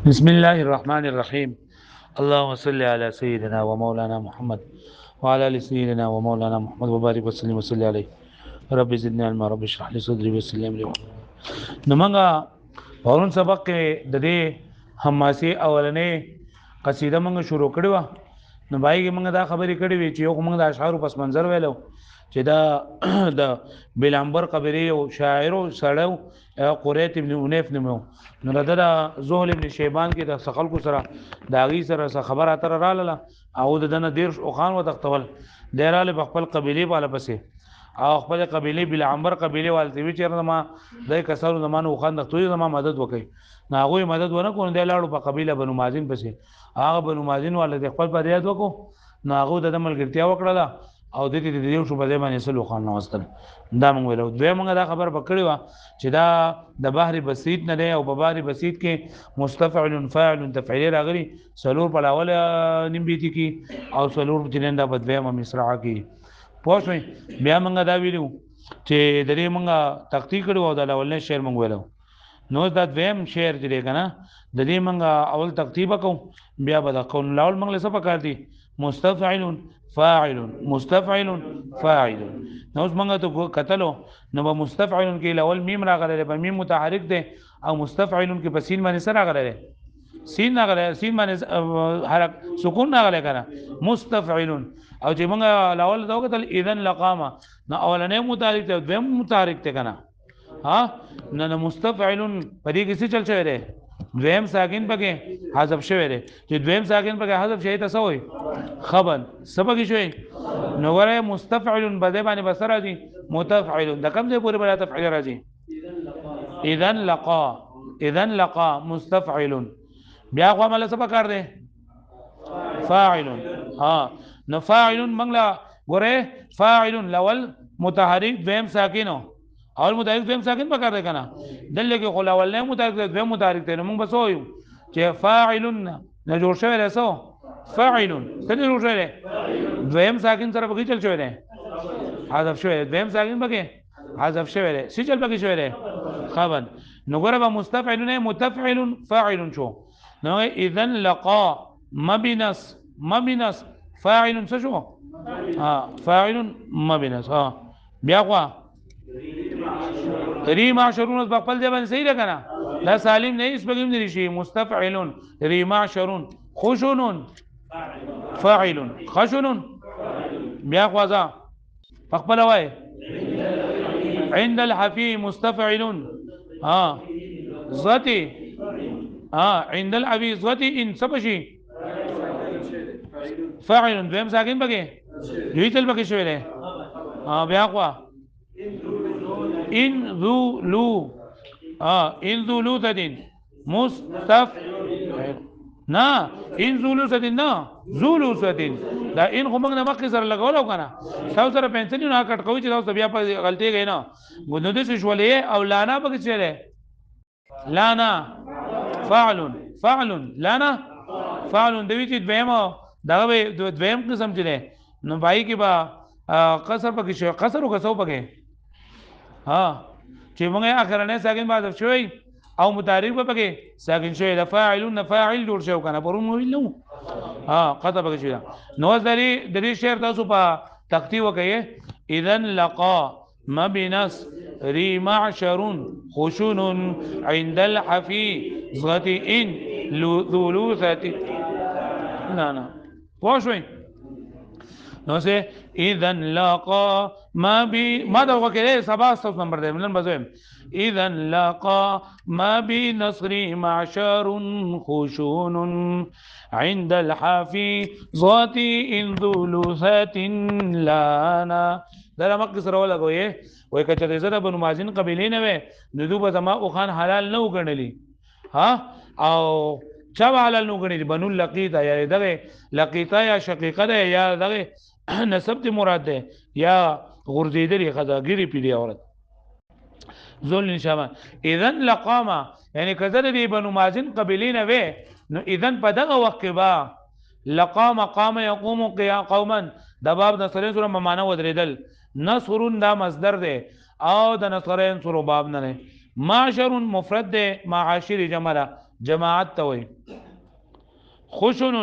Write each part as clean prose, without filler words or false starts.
بسم الله الرحمن الرحيم. اللهم صل على سيدنا ومولانا محمد وعلى ال سيدنا ومولانا محمد وبارك وسلم وصلي عليه. رب زدني علما رب اشرح لي صدري ويسر لي امري. نو موږ پرون سبق کې د دې حماسي اولنې قصیده موږ شروع کړو. نو بای کې موږ دا خبرې کړې وې چې یو موږ د اشعار پس منظر ویلو چې دا د بلامبر قبري او شاعر او سړیو قریت ابن عنیف نومو. نو دا زهل ابن شیبان کې د خلکو سره داغي سره خبره اتر رااله او دنه دیر او خان و تختول ډیراله خپل قبيله والا پسې او خپل قبيله بلامبر قبيله والته وی چیرته ما دای کسرو زمانه خو خان دختوی زما مدد وکي. ناغوی مدد ونه کو نه لاړو په قبيله بنو مازین پسې هغه بنو مازین والده خپل فریاد وکړو. ناغو د ملګرتیا وکړه او د دې دیو شو په ځای باندې سلو خان نوستل. دا موږ ویلو دوی موږ دا خبر پکړی و چې دا د بحر بسيط نه دی او په بحر بسيط کې مستفعل فاعل تفعیل راغلي سلور په اول نیم بیتی کې او سلور جننده په دویمه مصرع کې پوښوي. بیا موږ دا ویلو چې د دې موږ تختی کړو او د اولنې شعر موږ ویلو. نو دا دویم شعر دی کنه د دې موږ اول ترتیب کوو بیا به دا کول لاول موږ له څه پکار دي مستفعل فاعل مستفعل فاعل. نو اوس موږ ته کتلو نو به مستفعل کې الاول میم راغلی په میم متحرک دی او مستفعل کې په سین باندې سره راغلی سین راغلی سین باندې حرکت سکون راغلی کنه مستفعل. او چې موږ الاول دا وکتل اذن لقامه نو اولنې متحرک دی دویم متحرک دی کنه ها نه مستفعل په دې کې څه چل شوی دی دویم ساکن پکې حذف شوی دی چې دویم ساکن پکې حذف شوی تاسو وي خبر سبق شوی نو غره مستفعل بده باندې بسر راځي متفعل د کوم ځای پورې بل تفعیل راځي اذن لقا مستفعل. بیا خو عمل سبق کار دی فاعل ها نو فاعل منګلا غره فاعل الاول متحرک دویم ساکن اول متحرک دویم ساکن پکار دی کنه دلته کې خلا ول نه متحرک دویم متحرک دی نو موږ بس وایو چې فاعل نه جوړ شوی رسو فاعل څنګه جوړ شوی دی دویم ساکن سره پکې چل شوی دی حذف شوی دویم ساکن پکې حذف شوی دی څه چل پکې شوی دی خبر نو ګره به مستفعل نه متفعل فاعل شو. نو اذن لقا مبنس فاعل څه شو فاعل مبنس بیا خو ریمعشرون په خپل ځای باندې صحیح ده کنه لا سالم نه اس بګیم دي شي مستفعلون ریمعشرون خشنون فاعل خشنون بیا خواځه په خپل وای عند الحفي مستفعلون ذاتي عند الحفي ذاتي ان سبشي فاعل دویم ساکن بګي دوی تل بګي شوی ده بیا خوا ان ذو تدين مستفعل نا ان ذو تدين نا ذو تدين دا ان خو موږ نه مخکې سره لګولو کنه تاسو سره پنسل نه کټ کوي چې تاسو بیا په غلطي غي نه غوډه دې شولې او لانا پکې چره لانا فاعل لانا فاعل دوی چې دویمه دا دویم قسم چره نو پای کې با قصر پکې شو قصر او قصو پکې چې موږ اخرنه ساکن بعد شوی او متحرک په پکې ساکن شوی د فاعلون فاعل جوړ شو کنه پرون مو ویلو قطع پکې شوی نو د دې شعر تاسو په تختی وکړئ اذن لقا مبنس ریمعشر خشون عند الحفي ذات ان ذلوثه نه پوښوي نو سه اذن لقا ما دا وکړه سبا 7 نمبر دی ملن بزویم اذن لقا ما بنصر معشر خشون عند الحافي ذات ان ذلوثات لانا دا مکه سره ولګوي وای کچته زره بنو مازین قبیله نه وي ندو به زما او خان حلال نه وګڼلی او چا حلال نه وګڼلی بنو لقیتا یا دغه لقیتا یا شقیقه ده یا دغه نسب ته مراد ده یا غرزیدلی خداګری پیډي اورت ذل نشما اذن لقامه یعنی کذر دی بنو مازین قبیله نه وي نو اذن په دغه وخت با لقام قام يقوم قوما د باب نصرین سره معنا ودریدل نصرون دا مصدر ده او د نصرین سره باب نه معاشر مفرد ده معاشر جمع جماعت ته وي. خشن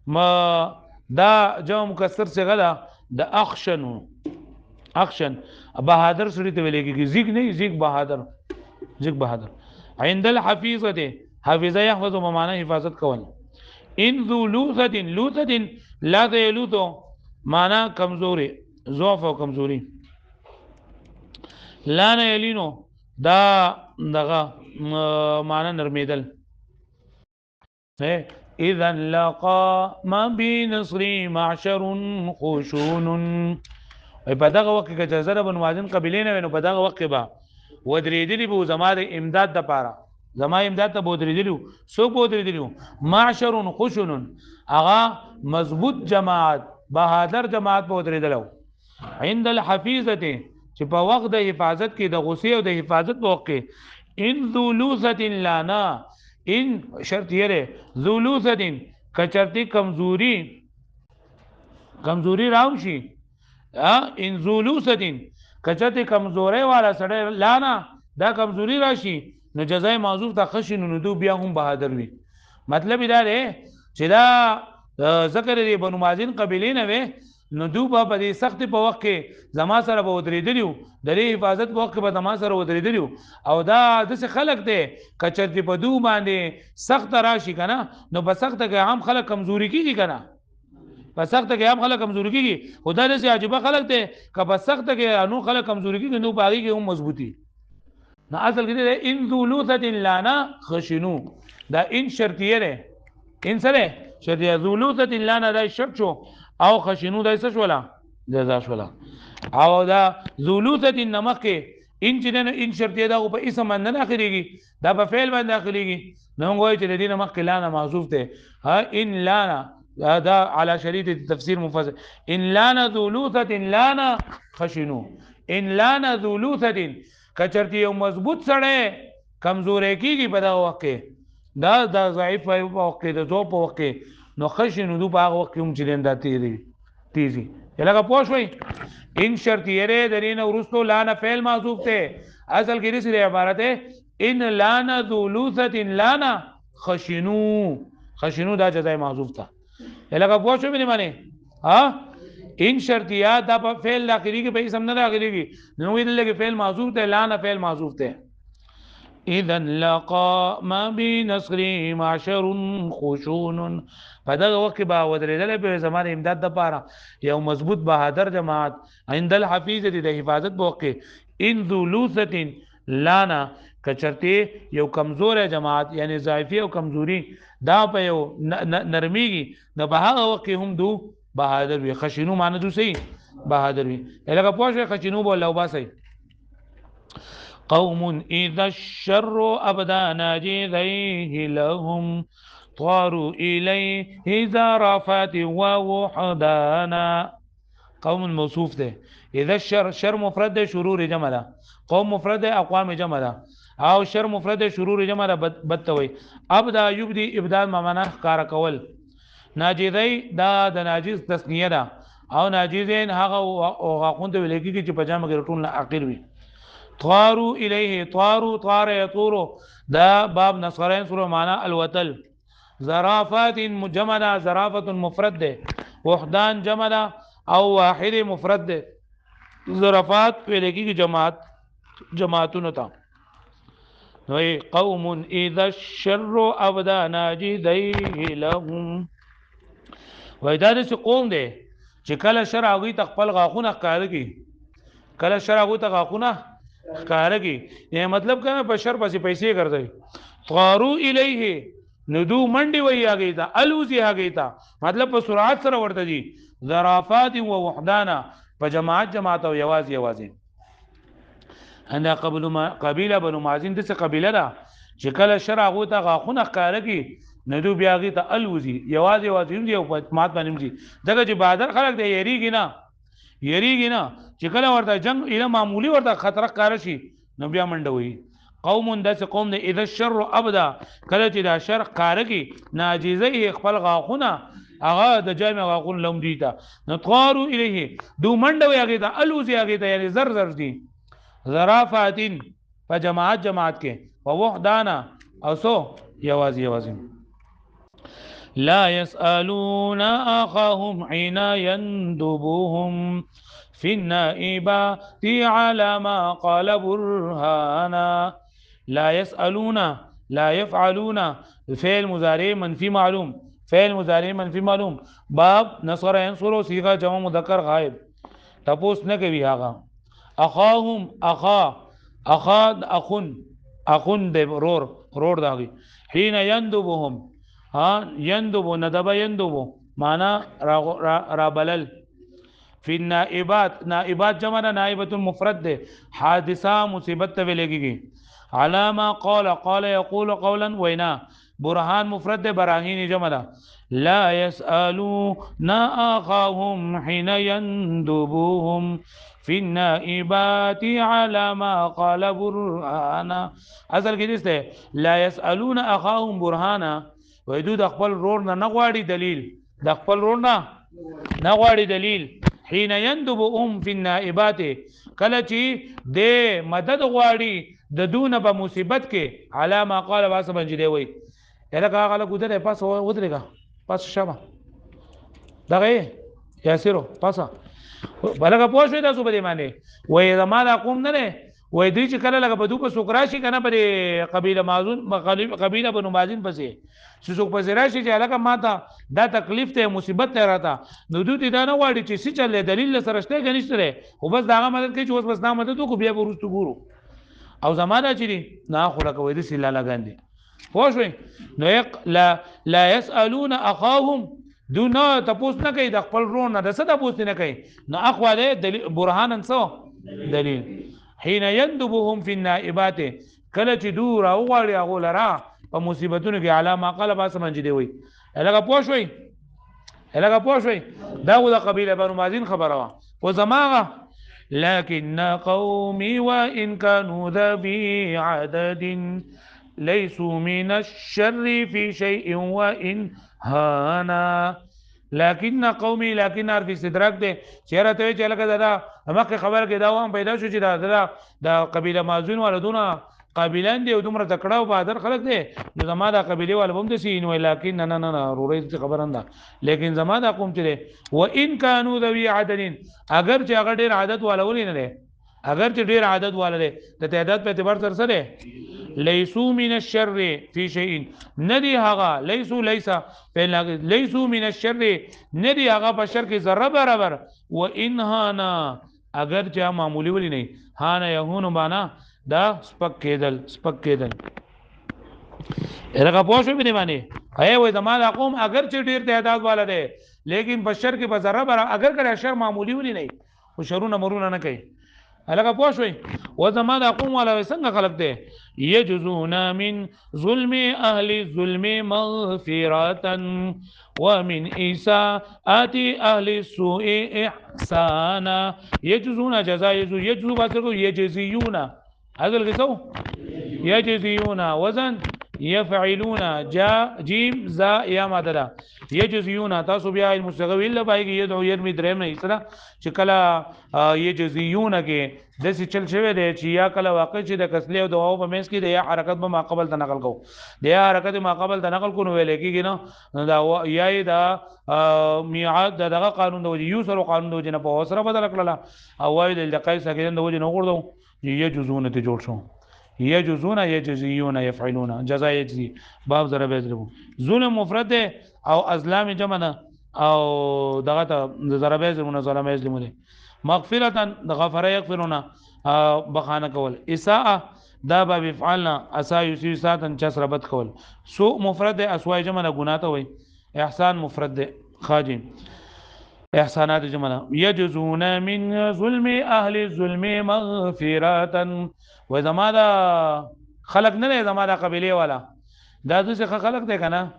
ما دا جمع مکسر څنګه ده د اخشن. اخشن بهادر سړي ته ویل کېږي، زیګ نه زیګ بهادر، زیګ بهادر. عند الحفیظه ده حفیظه يحفظ بمعنى حفاظت کول. ان ذو لوثه لوثه لا ذلوث معنى کمزوري، ضعف او کمزوري. لا نه یلینو دا دغه معنی نرمیدل. اذا لقى ما بنصر معشر خشون. په دغه وخت کې چې زره بنو مازن قبیلې نه وینو په دغه وخت کې به ودرېدلی به زما د امداد د پاره، زما امداد ته بودرېدلی سو بودرېدلی معشر خشون اغا مضبوط جماعت بهادر جماعت بودرېدلو. عند الحفیظه چې په وخت د حفاظت کې د غصې او د حفاظت په وخت کې ان ذو لوثه لانا ان شرط یې ذو لوثه کچرتی کمزوری راوشي. ان ذو لوثه کچرتی کمزوري والا سړی لانا دا کمزوری راشي نو جزای معذوف ته خشن نو دو بیا هم بهادر وي. مطلب دا دی چې دا ذکر دی بنو مازن قبیلې نه وي نو دو په دې سخت په وخت کې زما سره به ودرېدلی وو، د دې حفاظت په وخت کې به زما سره ودرېدلی وو. او دا داسې خلک دی که چېرته په دو باندې سخت راشي که نه نو په سخته کې هم خلک کمزوري کېږي که نه، په سخته کې هم خلک کمزوري کېږي. خو دا داسې عجیبه خلک دی که په سخته کې نو خلک کمزوري کېږي نو په هغې کې هم مضبوطي. نو اصل کې دی ان ذو لوثة لانا خشنو دا ان شرطیه دی. ان سره شرطیه ذو لوثة لانا دا شرط شو او خشنو دا څه شولا جزا شولا. او دا ذو لوثة نمخ کې ان چې ان شرطیه دا په اسم باندې داخليږي دا په فعل باندې داخليږي نو موږ وایو چې د دې نمخ کې لانا محذوف دی. ها ان لانا دا على شريط التفسير مفسر ان لانا ذو لوثة لانا خشنو. ان لانا ذو لوثة کچرتی یو مضبوط سړی کمزورې کېږي په دغه وخت کې دا ضعیف په وخت کې د ضعف په وخت کې نو خشنو دو په هغه وخت کې هم چې دا تیزي لکه پوه شوئ. ان شرطیه دی د دې نه وروستو لانا فعل محذوف دی. اصل کې داسې عبارت دی ان لانا ذو لوثة لانا خشنو. خشنو دا جزای محذوف ده لکه پوه شوئ مې معنی ها. ان شرطیه دا په فعل داخلي کې په اسم نه داخليږي نو ویل لګي فعل محذوف ته لانا فعل محذوف ته. اذا لقى ما بنصر معشر خشون په دغه وخت به ودرېدل په زمانه امداد د پاره یو مضبوط بهادر جماعت عند الحفیظه د حفاظت په وخت ان ذو لوثة لانا کچرته یو کمزور جماعت یعنی ضعیفی او کمزوري دا په یو نرمیږي نو په هغه وخت هم دو بهادر وي. خشنو معنی دو صحیح بهادر وي لکه پوه خشنو بول لو باسي. قوم اذا الشر ابدا ناجذيه لهم طاروا اليه زرافات ووحدانا. قوم موصوف ده اذا الشر شر مفرد ده شرور جمع ده، قوم مفرد ده اقوام جمع ده او شر مفرد ده شرور جمع ده بدتوي. ابدا يبدي ابدال معنا ښکارا کول. ناجذي دا د ناجز تسنیه ده او ناجزین هغه غاقون ته ویل کېږي چې په جمع کې ټول اخر وي. طاروا الیه طاروا طار یطور دا باب نصرین سوره معنا الوتل. زرافات جمع ده زرافه مفرد ده، وحدان جمع ده او واحد مفرد ده. زرافات ویل کېږي جماعتونو ته. نو قوم اذا الشر ابدا ناجذيه لهم وای دا داسې قوم دی چې کله شر هغوی ته خپل غاښونه ښکاره کړي، کله شر هغوی ته غاښونه ښکاره کړي یعنې مطلب که په شر پسې پیسې ګرځوي. طارو الیه نو دو منډې وایي هغې ته الوزي هغې ته مطلب په سرعت سره ورته دي. ذرافات و وحدانا په جماعت او یوازې اندا قبیله بنو مازن داسې قبیله ده چې کله شر هغوی ته غاښونه ښکاره کړي نو دو بیا هغې ته الوزي یوازې هم دي او په مات باندې هم دي. ځکه چې بهادر خلک دی یریږي نه چې کله ورته جنګ ایله معمولي ورته خطره ښکاره شي نو بیا منډه وهي. قوم داسې قوم دی اذا الشر ابدا کله چې دا شر ښکاره کړي ناجیزه خپل غاښونه هغه د جامع غاښونه لهم دوی ته نو طارو الیه دو منډه وهي هغې ته الوزي هغې ته یعنې زر دي. ذرافاتین په جماعت کې په وحدانا او سو یوازي لا يسألون أخاهم حين يندبهم في النائبات على ما قال برهانا. لا يسألون لا يفعلون فعل مضارع منفي معلوم، فعل مضارع منفي معلوم. باب نصر ينصر صيغه جمع مذکر غائب. تپوس نه کوي هغه. اخاهم اخا اخون د رور داغي. حين يندبهم يندبو ندب يندبو معنا را بلل. فی نائبات جمع نائبۃ المفرد ده حادثه مصیبت ته ویلېږي. علامه قال يقول قولا وینا. برهان مفرد ده براهین جمع ده. لا يسألون اخاهم حين يندبوهم في النائبات على ما قال برهانا. اصل کې دسته لا يسألون اخاهم برهانا. وای دوی د خپل رور نه غواړي دلیل، د خپل رور نه غواړي دلیل. حين يندبهم في النائبات کله چې د مدد غواړي د دونه په مصیبت کې علامه قال واسه بنجي وي الکه هغه ګودره پاس ودرېګا پاس شمه دغه یاسرو پاسه بلګه پوښوي تاسو په دې معنی وای زماده قوم نه وای دوی چې کله لګه بدو په سوکراشي کنه په قبيله مازون قبيله بنو مازین پسې څوک پسې راشي چې الکه ماته دا تکلیف ته مصیبت ته راته نو دوی دا نه واړي چې څه چلې دلیل سره شته غنښتره او بس داغه مدد کوي چې اوس بس نه مدد کو بیا ورستو ګورو او زماده چې نه خو لکه وای د سیلا لګاندي پوښوي نو لا يسالون اخاهم دون تپوس نه کوي د خپل رونه د څه تپوس نه کوي نو اخواله دلیل برهان څه دلیل. حين يندبهم في النائبات کله چې دور او غواړي هغه لرا په مصیبتونو کې علامه قلب اسمن جدي وي الګه پوښوي دا د قبيله بنو مازین خبره وا او زماغه لكن قومي وان كانوا ذبي عدد ليسوا من الشر في شيء وان هانا. لكن قومي لكن عرف استدراک ده چیرې ته چې لکه دا مخکې خبر کې دا وام پیدا شو چې دا قبيله مازون ولدونه قبيلان دي او دومره تکړه او بهادر خلک دي نو زما دا قبيله ولوم د سین وی لكن نه رورې خبرنده لیکن زما دا قوم چې و ان كانوا ذوي عدد اگر چې هغه ډېر عادت ولول نه لري اگر چې ډېر عادت ولري د تعداد په اعتبار سره ليسوا من الشر في شيء ندي هغه ليسوا من الشر ندي هغه په شر کې ذره برابر و ان هانا اگر چې معمولی ولي نه هانا يهون بانا دا سپک کېدل هغه پوښوي به معنی هي وې زماده قوم اگر چې ډیر تعداد والا دی لیکن په شر کې په ذره برابر اگر کړه شر معمولی ولي نه او شرونه مرونه نه کوي هغه پوښوي و زماده قوم والا څنګه خلق دی يجزون من ظلم اهل الظلم مغفرة ومن اساءات اهل السوء احسانا. يجزون جزاء يجزو باسرو يجزيون هذا القسو يجزيون وزن يفعلون جا جيم زا يا مددا يجزيون تاسو بیا المستغوي الا بايږي يدعو يرمي درم نه اسره چې کله يجزيون کې د څه چل شوی دی چې یا کله واقع چې د کسلی او دواو په منځ کې د یا حرکت به ما قبل ته نقل کو د یا حرکت ما قبل ته نقل کو نو ویل کېږي نو دا یا دا میعاد دغه قانون د وجه یو سره قانون د وجه نه په وسره بدل کړل او وایي د قیس کې د وجه نه غوړدو يجزون ته جوړ شو يجزون يجزيون يفعلون جزاء يجزي باب ضرب يضرب ظلم مفرد او ازلام جمع او دغه ته ضرب يضربون ظلم يظلمون مغفرة د غفر يغفرون بخانه کول اساءه دا باب افعلنا اسا يسيء ساتن چسربت کول سوء مفرد اسوای جمع گناه ته وي احسان مفرد خاجم احسانات جمع يجزون من ظلم اهل الظلم مغفرة و زماده خلق نه زماده قبيله والا دا دوی څخه خلق دی کنه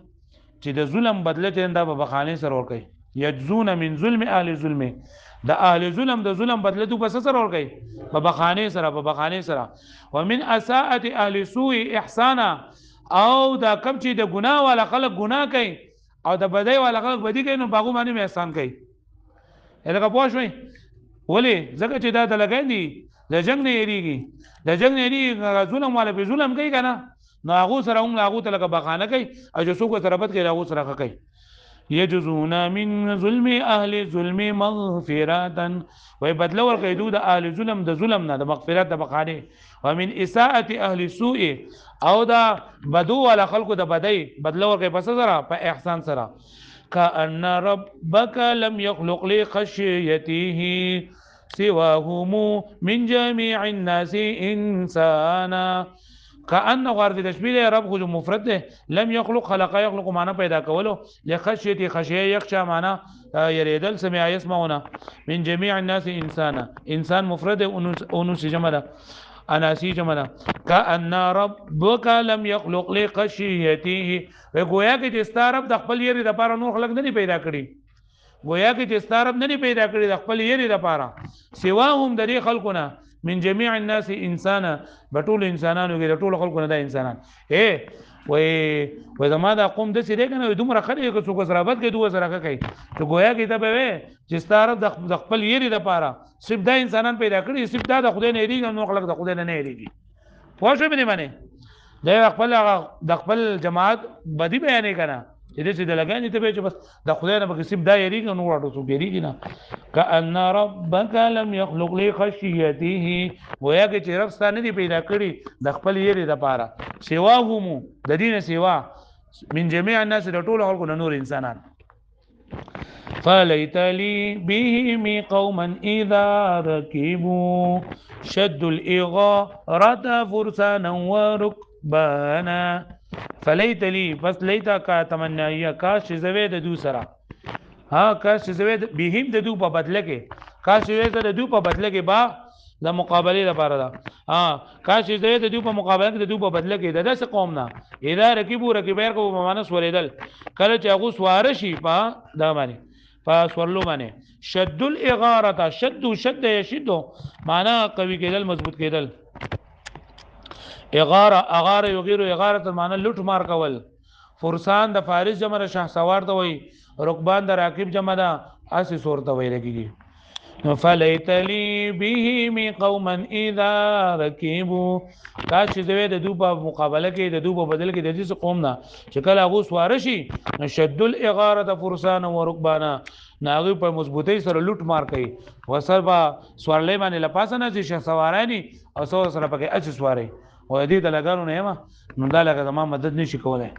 چې د ظلم بدله چنده په بخانه سره ور کوي. يجزون من ظلم اهل الظلم د اهل ظلم د ظلم بدله تو بس سره ور کوي په بخانه سره ومن اساءه اهل سوء احسانا او دا کم چې د ګناه والا خلق ګناه کوي او د بدی والا خلق بدی کوي نو باغو باندې احسان کوي. هغه پوښوي ولی زکه چې دا د لګاندي د جنگ نه یریږي ظلم والا په ظلم کوي کنه نو هغه سره هم هغه ته لکه بخانه کوي او جو څوک سره بد کوي هغه سره کوي یجزون من ظلم اهل ظلم مغفرتا وای بدل ورکړي دوی د اهل ظلم د ظلم نه د مغفرت د بخانه ومن اساءه اهل سوء او دا بدو ولا خلق د بدی بدل ورکړي پس سره په احسان سره كأن ربك لم يخلق لخشيته سواهم من جميع الناس انسانا كأن غرض تشبيه رب خو مفرد ده لم يخلق خلق يخلق معنا پیدا کولو لخشيته خشيه يخشى معنا يريدل سمع يسمعون من جميع الناس انسان مفرد انوس جمع ده اناسی جمع ده كأن ربك لم يخلق لخشيته وګویا کې چې ستارب د خپل یری د پاره نور خلق نه پیدا کړي گویا کې چې ستارب نه پیدا کړي د خپل یری د پاره سواهم د دې خلقونه من جميع الناس انسانا بټول انسانانو کې ټول خلقونه د انسانان وای زما دا قوم د سری کنه دومره خلک چې څوک سره بد کې دوه سره کوي چې گویا کې ته به چې ستارب د خپل یری د پاره صرف د انسانان پیدا کړي صرف د خدای نه یریږي نو خلق د خدای نه یریږي پوه شو به نه د خپل جماعت بدی بیانې کنه چې دې د لګانی ته به چې بس د خدای نه به سیب دا یریږي نو ورته څو یریږي نه کأن ربک لم يخلق لخشیته ویا کې چې رب ستانه دی پیدا کړی د خپل یری د پاره سوا هم د دین سوا من جميع الناس د ټول خلکو نور انسانان فلیت لی بهم قوما اذا ركبوا شد الاغاره فرسانا وركبانا فلیت لی بس لیتا کا تمنایا کاش زوی د دو سره ها کاش زوی بهم د دو په بدله کې کاش زوی د دو په بدله کې با د مقابله لپاره دا ها کاش زوی د دو په مقابله کې د دو په بدله کې د داس قوم نه اذا رکبو رکبیر کو مانس ورېدل کله چې هغه سوار شي په دا باندې په سورلو باندې شد الاغاره شد یشد معنا قوي کېدل مضبوط کېدل اغاره یغیر اغاره معنی لوټ مار کول فرسان د فارس جمع شاه سوار ته وای رکبان د راکب جمع ده اسی صورت وای لګي فلیت لی بهم قوما اذا ركبوا کاش زوی د دوی په مقابله کې د دوی په بدل کې د دې قوم نه چې کله هغه سوار شي شد الاغاره فرسان ورکبانا ناغي په مضبوطی سره لوټ مار کوي وسر با سوارلې باندې لپاسه نه چې شاه سوارانی او سره پکې اچ سواري و دې د لګانو نه ما نو دا لګه زما مدد نشي کولای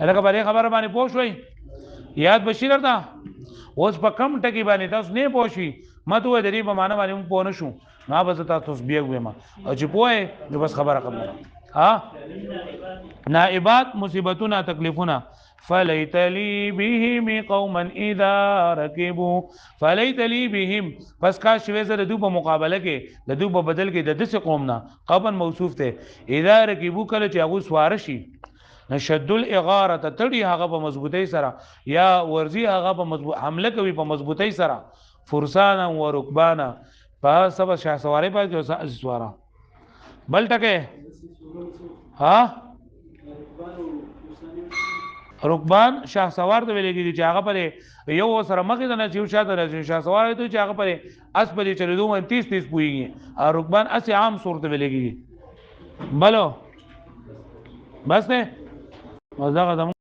الګه باندې خبره باندې پوه شوي یاد بشیر دا اوس په کم ټکی باندې تاسو نه پوه شئ مته د دې په معنا باندې پوه نه شو ما به تاسو بیا ویم او چې پوهه نو بس خبره کوم ها نائبات مصیبتونه تکلیفونه فلیت لی بهم قوما اذا ركبوا فلیت لی بهم پس کا شوي زره دو په مقابله کې د دو په بدل کې د دسه قوم نه قبن موصوف ته اذا ركبوا کله چې هغه سوار شي نشد الاغاره تړي هغه په مضبوطی سره یا ورزي هغه په مضبوط حمله کوي په مضبوطی سره فرسانا و رکبانا په سبا شاه سواری په سوارا بل ټکه ها رکبان شاه سوار ته ویلېږي چې هغه پر یو سره مخې نه چې شاته راځي شاه سوار ته چې هغه پر اس په دې چلو 30 پويږي او رکبان اس عام صورت ویلېږي بلو بس نه مزه